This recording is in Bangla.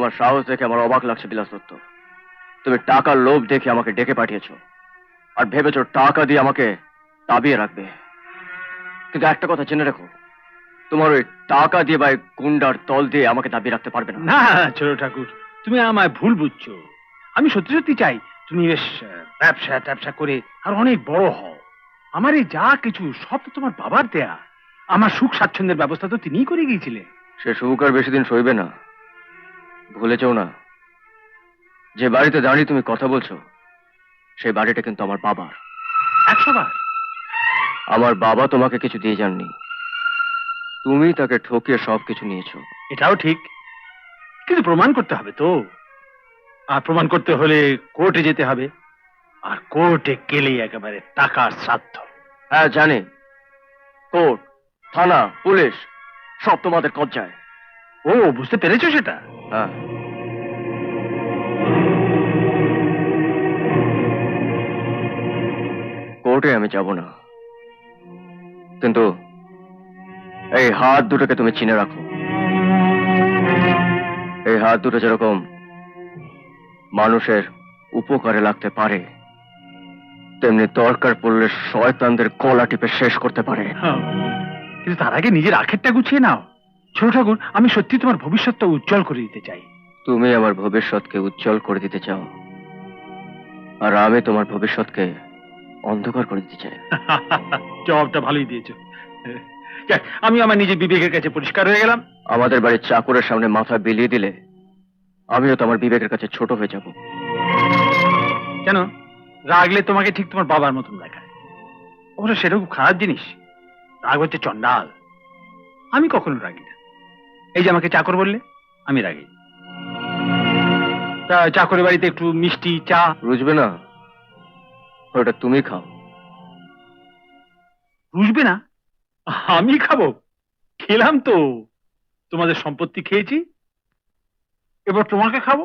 তোমার সাহস দেখে আমার অবাক লাগছে বিলাস দত্ত। তুমি টাকার লোভ দেখে আমাকে ডেকে পাঠিয়েছো আর ভেবেছো টাকা দিয়ে আমাকে দাবিয়ে রাখবে। কিন্তু একটা কথা জেনে রেখো, তোমার ওই টাকা দিয়ে বা গুন্ডার দল দিয়ে আমাকে দাবিয়ে রাখতে পারবে না। না ছোট ঠাকুর, তুমি আমায় ভুল বুঝছো। আমি সত্যি সত্যি চাই তুমি বেশ ব্যবসা ট্যাবসা করে আর অনেক বড় হও। আমার এই যা কিছু সব তো তোমার বাবার দেয়া। আমার সুখ স্বাচ্ছন্দ্যের ব্যবস্থা তো তিনিই করে গিয়েছিলেন। সে সুখ আর বেশি দিন সইবে না। ভুলে যাও না, যে বাড়িতে দাঁড়িয়ে তুমি কথা বলছো সেই বাড়িটা কিন্তু আমার বাবার। 100 বার। আমার বাবা তোমাকে কিছু দিয়ে যাননি, তুমি তাকে ঠকিয়ে সবকিছু নিয়েছো। এটাও ঠিক, কিন্তু প্রমাণ করতে হবে তো। আর প্রমাণ করতে হলে কোর্টে যেতে হবে, আর কোর্টে গেলেই একেবারে টাকার শ্রাদ্ধ। হ্যাঁ জানি, কোর্ট, থানা, পুলিশ সব তোমাদের কবজায়। ও বুঝতে পেরেছো সেটা? হ্যাঁ, কোর্টে আমি যাব না, কিন্তু এই হাত দুটোকে তুমি চিনে রাখো। এই হাত দুটো যেরকম মানুষের উপকারে লাগতে পারে, তেমনি দরকার পড়লে শয়তানদের গলা টিপে শেষ করতে পারে। কিন্তু তার আগে নিজের আখেরটা গুছিয়ে নাও ছোট ঠাকুর। আমি সত্যি তোমার ভবিষ্যৎটা উজ্জ্বল করে দিতে চাই। তুমি আমার ভবিষ্যৎকে উজ্জ্বল করে দিতে চাও, আর আমি তোমার ভবিষ্যৎকে অন্ধকার করে দিতে চাই। জবাবটা ভালোই দিয়েছো। যাক, আমি আমার নিজের বিবেকের কাছে পরিষ্কার হয়ে গেলাম। আমাদের বাড়ির চাকরের সামনে মাথা বিলিয়ে দিলে আমিও তো আমার বিবেকের কাছে ছোট হয়ে যাব। কেন? রাগলে তোমাকে ঠিক তোমার বাবার মতন দেখায়। অবশ্য সেটা খুব খারাপ জিনিস। রাগ হচ্ছে চন্ডাল। আমি কখনো রাগি না। এই যে আমাকে চাকর বললে, আমি রাগি। তা চাকরের বাড়িতে একটু মিষ্টি চা বুঝবে না, ওটা তুমি খাও। রুসবে না? আমি খাবো? খেলাম তো, তোমাদের সম্পত্তি খেয়েছি, এবার তোমাকে খাবো।